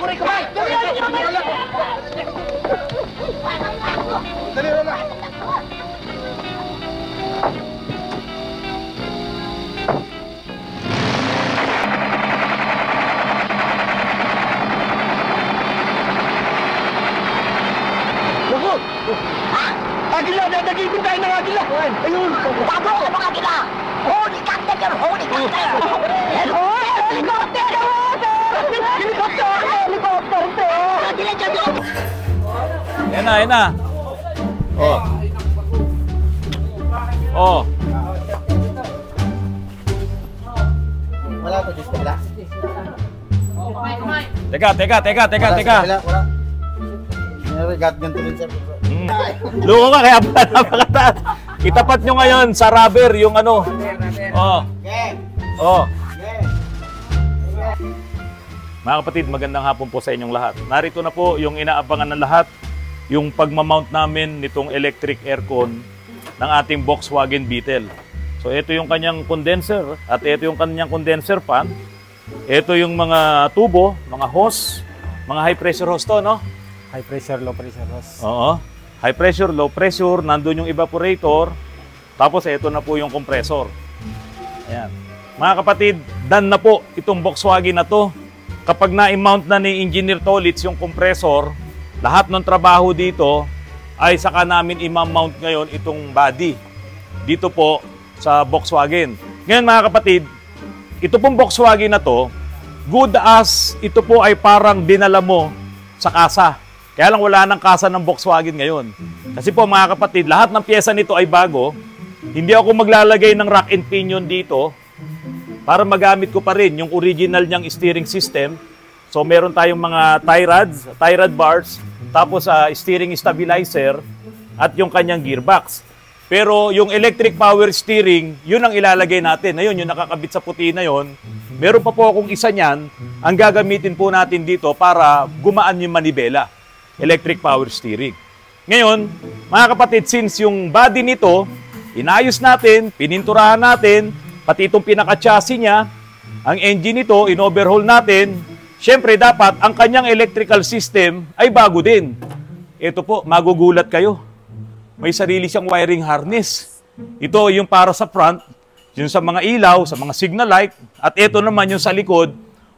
Kuray kamay! Dali Lola! Naku! Agila! Dadagipin tayo ng agila! Ayun! Bago ka mga agila! Holy cocktail! Holy cocktail! Helicopter! Helicopter! Helicopter! Yan na, yan na. Oh. Oh. Wala to, Diyos kabila. Teka. Wala. Gat ganito rin, sir. Luko ka, kaya pala napakataas. Itapat nyo ngayon sa rubber yung ano. Oh. Oh. Mga kapatid, magandang hapon po sa inyong lahat. Narito na po yung inaabangan ng lahat, yung pagmamount namin nitong electric aircon ng ating Volkswagen Beetle. So ito yung kanyang condenser at ito yung kanyang condenser fan. Ito yung mga tubo, mga hose, mga high pressure hose to, no? High pressure, low pressure hose. Oo. High pressure, low pressure, nandun yung evaporator. Tapos ito na po yung compressor. Ayan. Mga kapatid, done na po itong Volkswagen na to. Kapag na-mount na ni Engineer Tolitz yung compressor, lahat ng trabaho dito ay saka namin i-mount ngayon itong body. Dito po sa Volkswagen. Ngayon mga kapatid, ito pong Volkswagen na to, good as ito po ay parang dinala mo sa kasa. Kaya lang wala ng kasa ng Volkswagen ngayon. Kasi po mga kapatid, lahat ng pyesa nito ay bago. Hindi ako maglalagay ng rack and pinion dito para magamit ko pa rin yung original niyang steering system. So meron tayong mga tie rod bars, tapos steering stabilizer at yung kanyang gearbox. Pero yung electric power steering, yun ang ilalagay natin. Ayun, yung nakakabit sa puti na yun. Meron pa po akong isa niyan, ang gagamitin po natin dito para gumaan yung manibela. Electric power steering. Ngayon, mga kapatid, since yung body nito, inayos natin, pininturahan natin, pati itong pinaka-chassis niya, ang engine nito, in-overhaul natin, syempre dapat ang kanyang electrical system ay bago din. Ito po, magugulat kayo. May sarili siyang wiring harness. Ito yung para sa front, yung sa mga ilaw, sa mga signal light, at ito naman yung sa likod,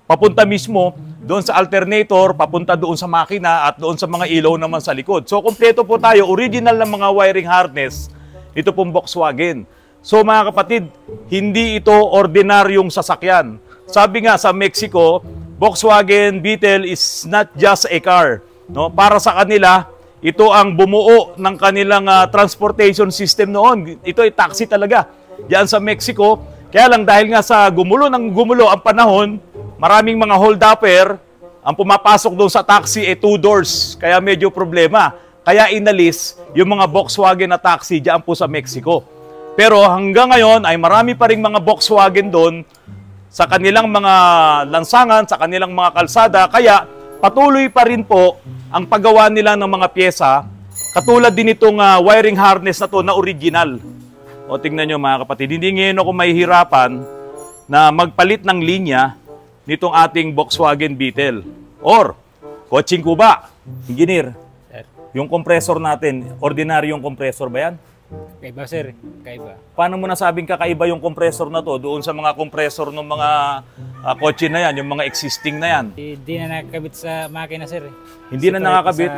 papunta mismo doon sa alternator, papunta doon sa makina at doon sa mga ilaw naman sa likod. So, kompleto po tayo, original na mga wiring harness, ito pong Volkswagen. So, mga kapatid, hindi ito ordinaryong sasakyan. Sabi nga sa Mexico, Volkswagen Beetle is not just a car. No? Para sa kanila, ito ang bumuo ng kanilang transportation system noon. Ito ay taxi talaga. Diyan sa Mexico, kaya lang dahil nga sa gumulo ang panahon, maraming mga hold-upper, ang pumapasok doon sa taxi ay 2 doors. Kaya medyo problema. Kaya inalis yung mga Volkswagen na taxi diyan po sa Mexico. Pero hanggang ngayon ay marami pa ring mga Volkswagen doon sa kanilang mga lansangan, sa kanilang mga kalsada. Kaya patuloy pa rin po ang paggawa nila ng mga pyesa. Katulad din itong wiring harness na to na original. O tingnan nyo mga kapatid, hindi ngayon ako mahihirapan na magpalit ng linya nitong ating Volkswagen Beetle. Or, Coaching Kuba, engineer, yung compressor natin, ordinaryong compressor ba yan? Kaiba sir, kaiba. Paano mo nasabing kakaiba yung compressor na to doon sa mga compressor ng mga kotse na yan, yung mga existing na yan? Hindi na nakakabit sa makina sir. Hindi na nakakabit?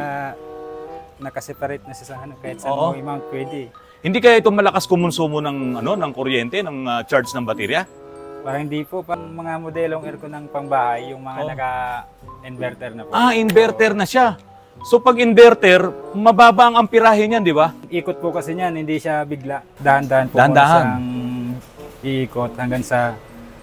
Nakaseparate na siya sa ano, kahit sa mo i-mount pwede. Hindi kaya ito malakas kumonsumo ng ng kuryente, ng charge ng baterya? Parang hindi po, pang mga modelong aircon ng pangbahay, yung mga naka-inverter na po. Ah, inverter na siya. So pag inverter, mababa ang amperahe niyan, di ba? Ikot po kasi niyan, hindi siya bigla. Dahan-dahan po Dahan-dahan. Iikot hanggang sa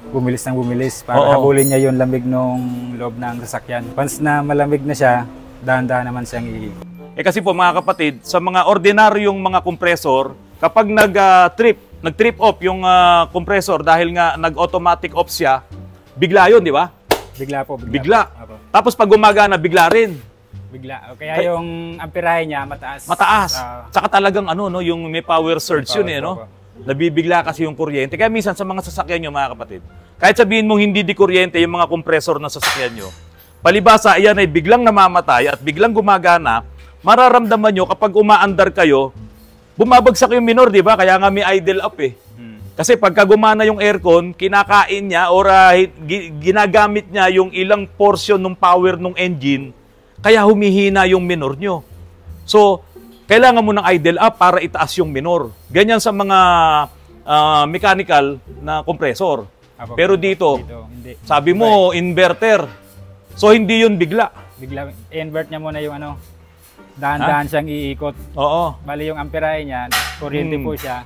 bumilis ng bumilis para habulin niya yung lamig ng loob ng sasakyan. Once na malamig na siya, dahan-dahan naman siyang iikot. Kasi po mga kapatid, sa mga ordinaryong mga kompresor, kapag nag-trip off yung compressor dahil nga nag-automatic off siya, bigla yun, di ba? Bigla po. Bigla. Po. Tapos pag gumagana, bigla rin. Bigla. Kaya yung amperahe niya mataas. Mataas. Saka talagang yung may power surge yun no? Nabibigla kasi yung kuryente. Kaya minsan sa mga sasakyan nyo mga kapatid, kahit sabihin mong hindi di kuryente yung mga kompresor na sasakyan nyo, palibasa yan ay biglang namamatay at biglang gumagana, mararamdaman nyo kapag umaandar kayo, bumabagsak yung minor, di ba? Kaya nga may idle up eh. Kasi pagka gumana yung aircon, kinakain niya or ginagamit niya yung ilang portion ng power ng engine, kaya humihina yung minor nyo. So, kailangan mo ng idle up para itaas yung minor. Ganyan sa mga mechanical na compressor. Pero dito, hindi. sabi mo, inverter. So, hindi yun bigla. Bigla, invert niya muna yung ano, dahan-dahan siyang iikot. Oo. Bali yung amperahe niya, kuryente po siya,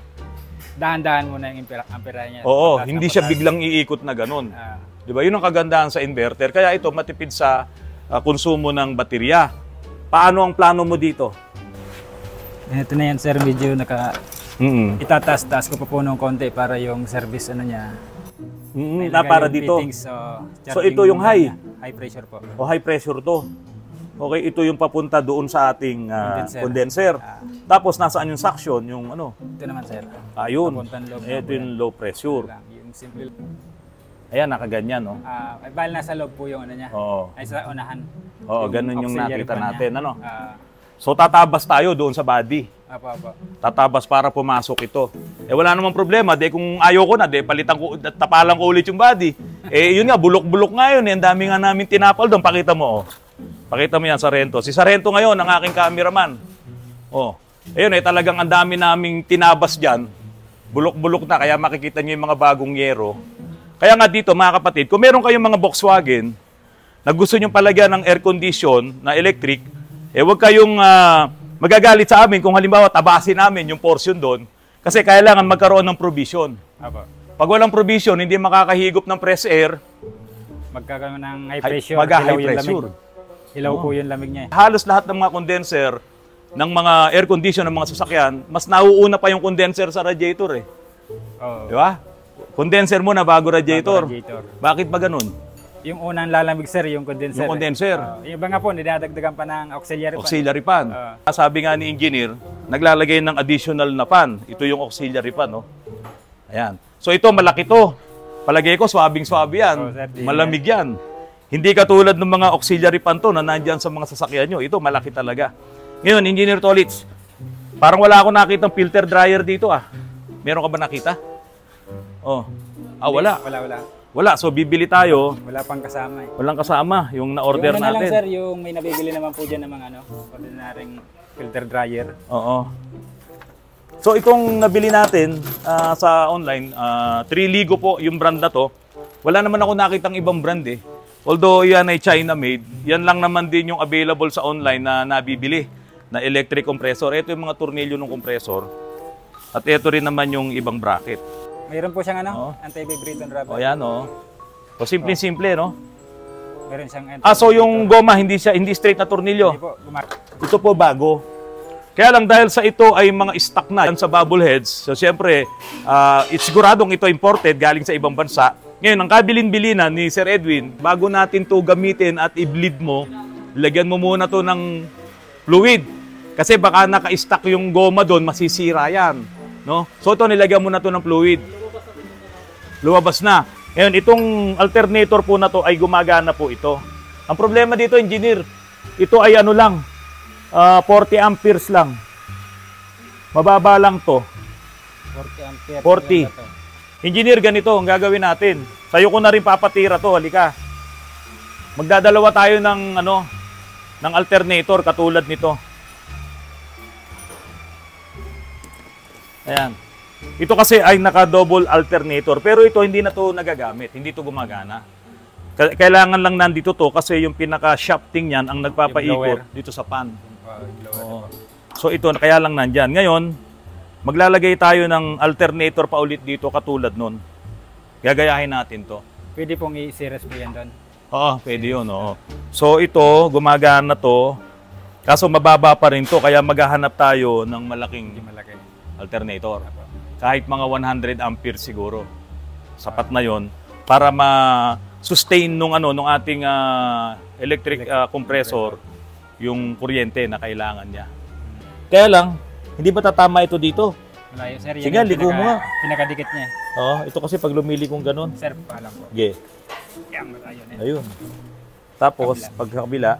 dahan-dahan muna yung amperahe niya. Oo, Pataas hindi na siya pataas. biglang iikot na ganun. Ah, Di ba? Yun ang kagandahan sa inverter. Kaya ito, matipid sa konsumo ng baterya. Paano ang plano mo dito? Ito na yan, sir, medyo itataas-taas ko pa po ng konti para yung service ano niya. Na para dito. Fittings, So, ito yung high? High pressure po. O high pressure to. Okay, ito yung papunta doon sa ating condenser. Ah. Tapos nasaan yung suction, yung ano? Ito naman, sir. Ayun. Papuntang loob ng Ito yung low pressure. Lang, yung simple. Ayan, nakaganyan, no? Bali nasa loob po yung ano niya. Oo. Ay, sa unahan. Oo, ganun yung auxiliary nakita fan niya. natin, ano? Ah, So, tatabas tayo doon sa body. Apa. Tatabas para pumasok ito. Eh, wala namang problema. De, kung ayaw ko na, palitan ko, tapalan ko ulit yung body. Eh, yun nga, bulok-bulok nga yun. Eh. Ang dami nga namin tinapal doon. Pakita mo, oh. Pakita mo yan, Sarento. Si Sarento ngayon, ang aking cameraman. Oh. Ayun, talagang ang dami naming tinabas dyan. Bulok-bulok na, kaya makikita niyo yung mga bagong yero. Kaya nga dito, mga kapatid, kung meron kayong mga Volkswagen na gusto nyo palagyan ng air condition na electric, huwag kayong magagalit sa amin kung halimbawa tabasin namin yung portion doon kasi kailangan magkaroon ng provision. Apa. Pag walang provision, hindi makakahigop ng fresh air, Magkakaroon ng high pressure. Mag-high Ilaw yung pressure. lamig. Ilaw po yung lamig niya. Halos lahat ng mga condenser ng mga air condition ng mga sasakyan, mas nauuna pa yung condenser sa radiator eh. Oo. Di ba? Condenser muna bago radiator. Bago radiator. Bakit ba ganun? Yung unang lalamig, sir, yung condenser. Yung condenser. Yung iba nga po, nidadagdagan pa ng auxiliary fan. Auxiliary fan. Sabi nga ni engineer, naglalagay ng additional na fan. Ito yung auxiliary fan, no? Ayan. So ito, malaki to. Palagay ko, swabing-swabe yan. Oh, sir, Malamig yan. Hindi katulad ng mga auxiliary fan to na nandyan sa mga sasakyan nyo. Ito, malaki talaga. Ngayon, Engineer Tolits, parang wala akong nakitang filter dryer dito ah. Meron ka ba nakita? Oh. Wala. Wala. So, bibili tayo. Wala pang kasama eh. Walang kasama yung na-order yung ano natin. lang, sir, yung may nabibili naman po dyan ng mga ordinaryong filter dryer. Oo. So itong nabili natin sa online, 3 Ligo po yung brand na to. Wala naman ako nakitang ibang brand eh. Although yan ay China made, yan lang naman din yung available sa online na nabibili na electric compressor. Ito yung mga tornilyo ng compressor. At ito rin naman yung ibang bracket. Mayroon po siyang anti-vibrating rubber. O yan o. So simple-simple no. Meron siyang So yung goma hindi straight na tornilyo. Hindi po, Ito po bago. Kaya lang dahil sa ito ay mga stock na yan sa bubble heads, so siyempre, siguradong ito imported galing sa ibang bansa. Ngayon, ang kabilin-bilinan ni Sir Edwin, bago natin to gamitin at i-bleed mo, lagyan mo muna to ng fluid. Kasi baka naka-stock yung goma doon, masisira yan. No? So ito, nilagyan mo na to ng fluid. Lumabas na. Ngayon, itong alternator po na to ay gumagana po ito. Ang problema dito, engineer, ito ay ano lang, 40 amperes lang. Mababa lang to. 40 ampere. 40. Engineer, ganito ang gagawin natin. Sa'yo ko na rin papatira to, halika. Magdadalawa tayo ng ng alternator katulad nito. Ayan. Ito kasi ay naka-double alternator, pero ito hindi na to nagagamit, hindi to gumagana. Kailangan lang nandito to kasi yung pinaka-shafting niyan ang nagpapaikot dito sa pan. Oo. So ito, kaya lang nandyan. Ngayon, maglalagay tayo ng alternator pa ulit dito katulad nun. Gagayahin natin to. Pwede pong i-series po yan doon. Oo, pwede yun. Oo. So ito, gumagana to. Kaso mababa pa rin to, kaya maghahanap tayo ng malaking alternator. Kahit mga 100 amperes siguro. Sapat na yon para ma-sustain nung ating electric compressor yung kuryente na kailangan niya. Kaya lang, hindi ba tatama ito dito? Wala yun, sir. Sige, ligo mo nga. Pinakadikit niya. Oo, ito kasi pag lumili kong ganun. Sir, paalam po. Sige. Yan, ayun. Ayun. Tapos, pagkakabila,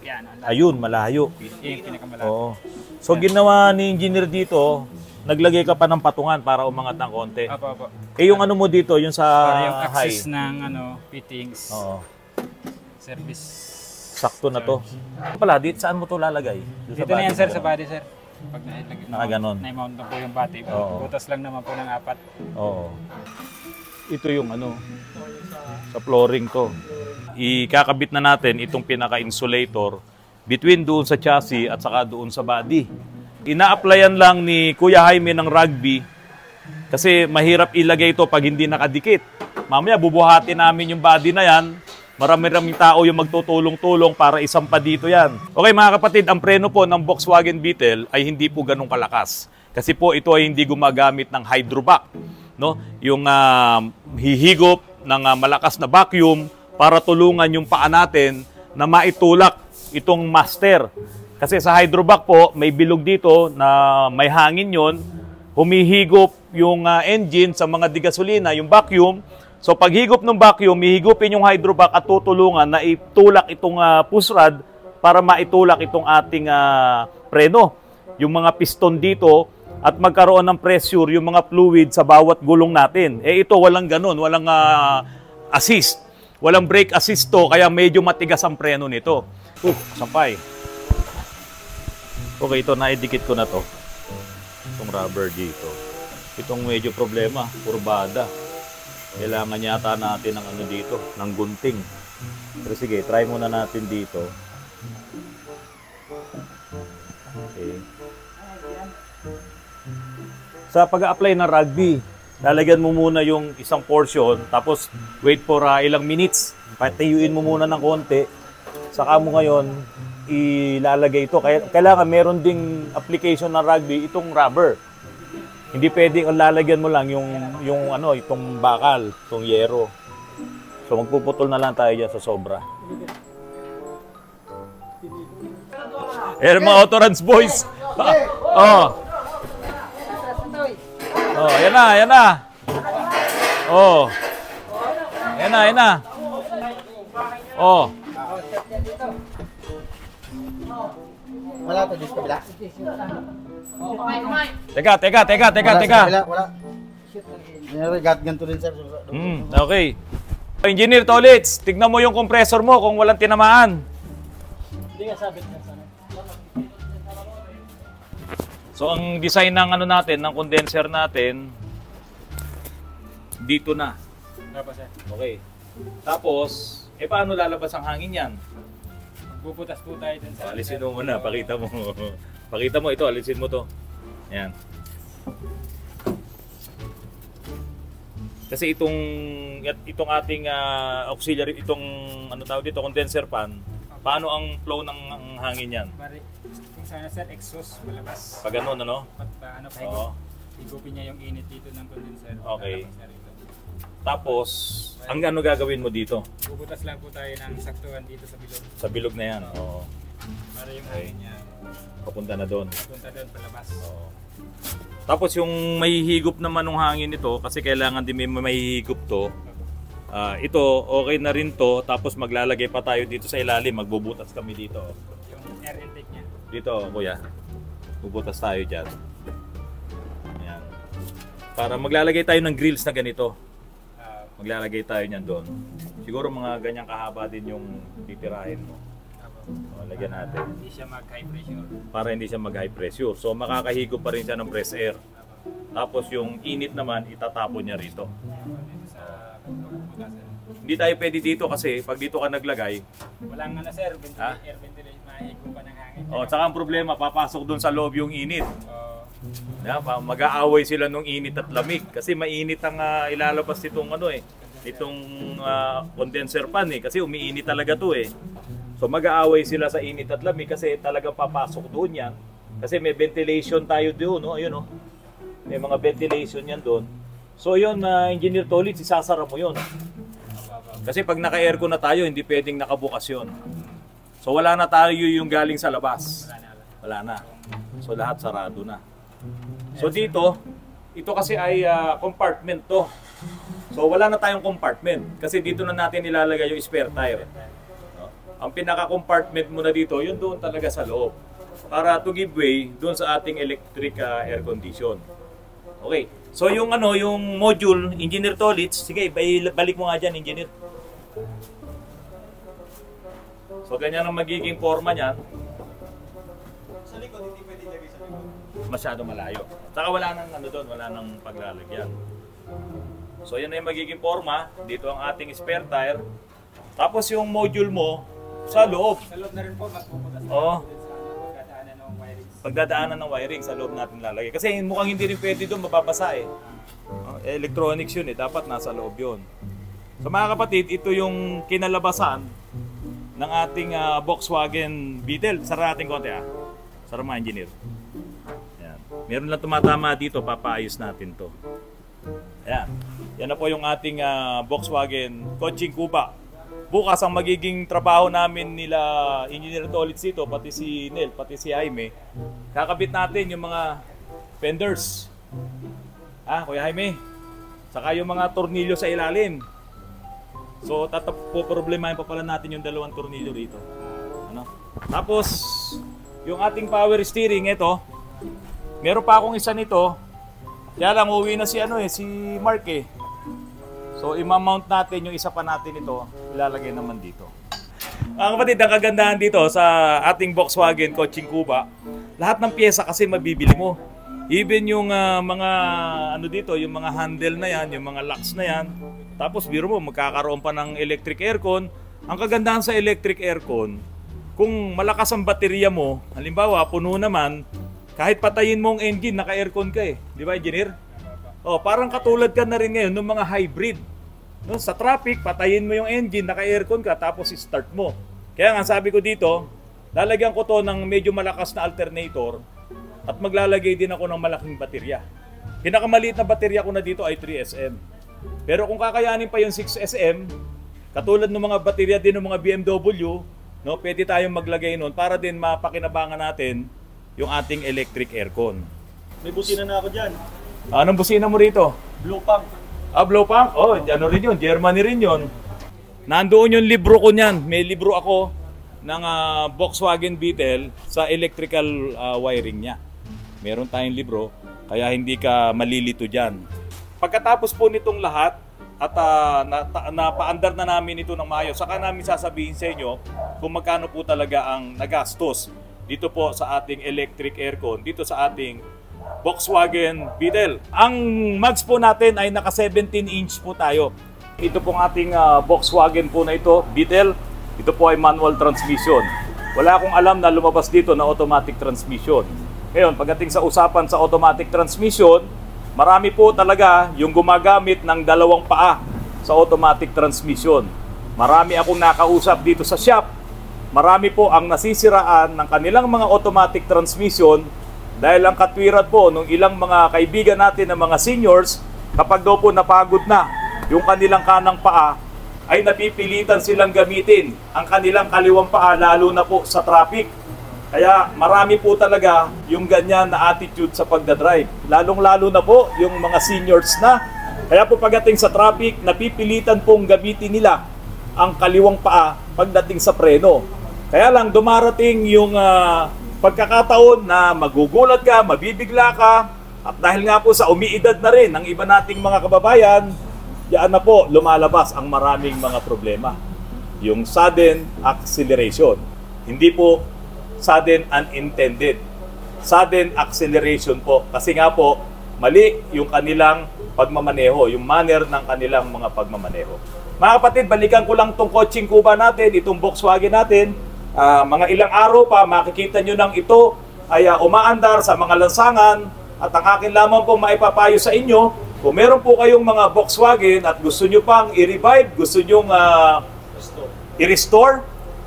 Yan, ayun, malayo. yung pinakamalaki. Oo. So, ginawa ni engineer dito, naglagay ka pa ng patungan para umangat ng konti. Apo. Eh, yung ano mo dito, yung sa Para yung high. access ng fittings, Oo. service. Sakto na to. Pala, saan mo to lalagay? Dito na yan, sir, sa body, sir. Pag Ganon. na-mount na po yung body, Oo. butas lang naman po ng 4. Oo. Ito yung ano, sa flooring to. Ikakabit na natin itong pinaka-insulator between doon sa chassis at saka doon sa body. Ina-applyan lang ni Kuya Jaime ng rugby kasi mahirap ilagay ito pag hindi nakadikit. Mamaya bubuhatin namin yung body na yan. Marami-raming tao yung magtutulong-tulong para isampa dito yan. Okay mga kapatid, ang preno po ng Volkswagen Beetle ay hindi po ganun kalakas. Kasi po ito ay hindi gumagamit ng hydrovac. No? Yung hihigop ng malakas na vacuum para tulungan yung paa natin na maitulak itong master. Kasi sa hydrovac po, may bilog dito na may hangin yon, humihigop yung engine sa mga digasolina, yung vacuum. So paghigop ng vacuum, hihigupin yung hydrovac at tutulungan na itulak itong push rod para maitulak itong ating preno. Yung mga piston dito at magkaroon ng pressure yung mga fluid sa bawat gulong natin. Eh ito walang ganun, walang assist. Walang brake assist to, kaya medyo matigas ang preno nito. Sampay. Okay, ito naidikit ko na to. Itong rubber dito. Itong medyo problema, kurbada. Kailangan yata natin ng ano dito, ng gunting. Pero sige, try muna natin dito. Okay. Sa pag-a-apply ng rugby, lalagyan mo muna yung isang portion, tapos wait for ilang minutes. Patiyuin mo muna ng konti. Saka mo ngayon ilalagay ito. Kailangan meron ding application ng rugby itong rubber. Hindi pwedeng lalagyan mo lang yung ano, itong bakal, itong yero. So magpuputol na lang tayo diyan sa sobra. Mga Autorans boys. Oh. Oh, yan na. Oh. Yan na. Oh. Wala to, Diyos kabila. Teka. Wala. Gat ganito rin, sir. Okay. Engineer Tolits, tignan mo yung compressor mo kung walang tinamaan. Hindi nga sabit na sana. So ang design ng ano natin, ng condenser natin dito na. Okay. Tapos, paano lalabas ang hangin yan? Bubutas po tayo dun sa... Alisin mo muna, pakita mo. Pakita mo ito, alisin mo to. Yan. Kasi itong ating auxiliary, itong ano tawag dito, condenser fan, paano ang flow ng hangin yan? Kung sana sir, exhaust malabas. Pag ganun, ano? Oo. Higupin niya yung init dito ng condenser. Okay. Tapos, ang ano gagawin mo dito? Bubutas lang po tayo ng saktuhan dito sa bilog. Sa bilog na yan. Oo. Para yung hangin niya Papunta na doon. papunta doon palabas. Oo. Tapos yung mahihigop naman ng hangin nito, kasi kailangan din may mahihigop to. Ito, okay na rin to. Tapos maglalagay pa tayo dito sa ilalim. Magbubutas kami dito. Yung air intake niya. Dito, kuya. Bubutas tayo dyan. Ayan. Para maglalagay tayo ng grills na ganito. Maglalagay tayo niyan doon. Siguro mga ganyang kahaba din yung titirahin mo. Lagyan natin. Hindi siya mag-high pressure. Para hindi siya mag-high pressure. So makakahigop pa rin siya ng fresh air. Tapos yung init naman, itatapon niya rito. Dito sa butasan. Hindi tayo pwede dito kasi pag dito ka naglagay, Walang sir, air ventilation, mahihigupan ng hangin. tsaka ang problema, papasok doon sa loob yung init. Mag-aaway sila nung init at lamig kasi mainit ang ilalabas nitong itong condenser fan kasi umiinit talaga to So mag-aaway sila sa init at lamig kasi talagang papasok doon yan. Kasi may ventilation tayo doon, no? Ayun, no? May mga ventilation yan doon. So yun, Engineer Tolits, isasara mo yun. Kasi pag naka-aircon na tayo, hindi pwedeng nakabukas yun. So wala na tayo yung galing sa labas. Wala na. So lahat sarado na. So dito, ito kasi ay compartment to. So wala na tayong compartment kasi dito na natin ilalagay yung spare tire. No? Ang pinaka-compartment muna dito, yun doon talaga sa loob. Para to give way doon sa ating electric air condition. Okay. So yung yung module, Engineer Tolits, sige, balik mo nga dyan, Engineer. So ganyan ang magiging forma niyan. Sa likod, hindi pwede ilagay sa likod. Masyado malayo. Saka wala nang doon, wala nang paglalagyan. So yan na yung magiging forma. Dito ang ating spare tire. Tapos yung module mo sa loob. Sa loob na rin po, magpupunta sa pagdadaanan ng wiring. Pagdadaanan ng wiring sa loob natin lalagay. Kasi mukhang hindi rin pwede doon, mababasa eh. Electronics yun eh, dapat nasa loob yun. So mga kapatid, ito yung kinalabasan ng ating Volkswagen Beetle. Sara natin konti Sara mga engineer. Ayan. Meron lang tumatama dito, papaayos natin to. Ayan. Yan na po yung ating Volkswagen Coaching Cuba. Bukas ang magiging trabaho namin nila Engineer Tolits dito, pati si Nel, pati si Jaime. Kakabit natin yung mga fenders. Kuya Jaime. Saka yung mga tornilyo sa ilalim. So poproblemahin pa pala natin yung dalawang tornilyo rito. Tapos yung ating power steering ito, meron pa akong isa nito. Kaya lang uwi na si si Mark eh. So i-mount natin yung isa pa natin ito, ilalagay naman dito. Ang kapatid, ang kagandahan dito sa ating Volkswagen Coaching Cuba, lahat ng pyesa kasi mabibili mo. Even yung mga dito, yung mga handle na yan, yung mga locks na yan. Tapos biro mo, magkakaroon pa ng electric aircon. Ang kagandahan sa electric aircon, kung malakas ang baterya mo, halimbawa puno naman, kahit patayin mo ang engine, naka-aircon ka eh. Di ba, engineer? Parang katulad ka na rin ngayon ng mga hybrid. No, sa traffic, patayin mo yung engine, naka-aircon ka, tapos i-start mo. Kaya nga sabi ko dito, lalagyan ko to ng medyo malakas na alternator at maglalagay din ako ng malaking baterya. Pinakamaliit na baterya ko na dito ay 3SM. Pero kung kakayanin pa yung 6SM, katulad ng mga baterya din ng mga BMW, no, pwede tayong maglagay nun para din mapakinabangan natin yung ating electric aircon. May busina na ako dyan. Anong busina mo rito? Blue pump. Blue pump? Rin yun, Germany rin yun. Nandoon yung libro ko niyan. May libro ako ng Volkswagen Beetle sa electrical wiring niya. Meron tayong libro, kaya hindi ka malilito dyan. Pagkatapos po nitong lahat, at napaandar na namin ito ng maayos, saka namin sasabihin sa inyo kung magkano po talaga ang nagastos dito po sa ating electric aircon, dito sa ating Volkswagen Beetle. Ang mags po natin ay naka 17 inch po tayo. Ito pong ating Volkswagen po na ito, Beetle. Ito po ay manual transmission. Wala akong alam na lumabas dito na automatic transmission. Ngayon, pagdating sa usapan sa automatic transmission, marami po talaga yung gumagamit ng dalawang paa sa automatic transmission. Marami akong nakausap dito sa shop. Marami po ang nasisiraan ng kanilang mga automatic transmission dahil ang katwiran po ng ilang mga kaibigan natin ng mga seniors, kapag daw po napagod na yung kanilang kanang paa, ay napipilitan silang gamitin ang kanilang kaliwang paa, lalo na po sa traffic. Kaya marami po talaga yung ganyan na attitude sa pagdadrive. Lalong-lalo na po yung mga seniors na. Kaya po pagdating sa traffic, napipilitan pong gamitin nila ang kaliwang paa pagdating sa preno. Kaya lang dumarating yung pagkakataon na magugulat ka, mabibigla ka, at dahil nga po sa umiidad na rin ng iba nating mga kababayan, yan na po lumalabas ang maraming mga problema. Yung sudden acceleration. Hindi po sudden unintended. Sudden acceleration po. Kasi nga po, mali yung kanilang pagmamaneho, yung manner ng kanilang mga pagmamaneho. Mga kapatid, balikan ko lang itong Coaching Cuba natin, itong Volkswagen natin. Mga ilang araw pa, makikita nyo nang ito ay umaandar sa mga lansangan. At ang akin lamang po maipapayo sa inyo, kung meron po kayong mga Volkswagen at gusto nyo pang i-revive, gusto nyo i-restore,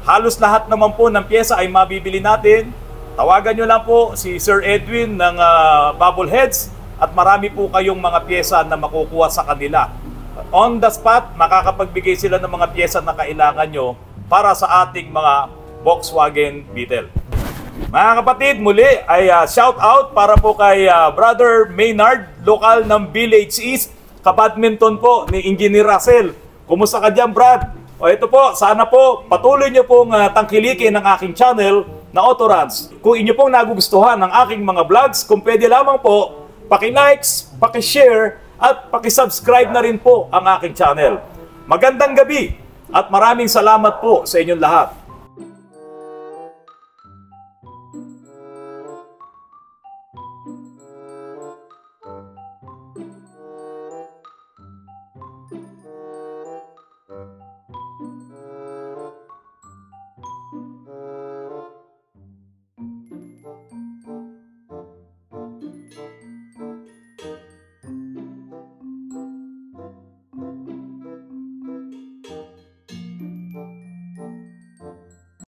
halos lahat naman po ng pyesa ay mabibili natin. Tawagan nyo lang po si Sir Edwin ng Bubbleheads at marami po kayong mga pyesa na makukuha sa kanila. On the spot, makakapagbigay sila ng mga pyesa na kailangan nyo para sa ating mga Volkswagen Beetle. Mga kapatid, muli ay shout out para po kay Brother Maynard, lokal ng Village East. kabadminton po ni Engineer Russell. Kumusta ka dyan, Brad? O ito po, sana po patuloy nyo pong tangkilikin ang aking channel na Autorans. Kung inyo pong nagugustuhan ang aking mga vlogs, kung pwede lamang po, paki-likes, paki-share, at paki-subscribe na rin po ang aking channel. Magandang gabi at maraming salamat po sa inyong lahat.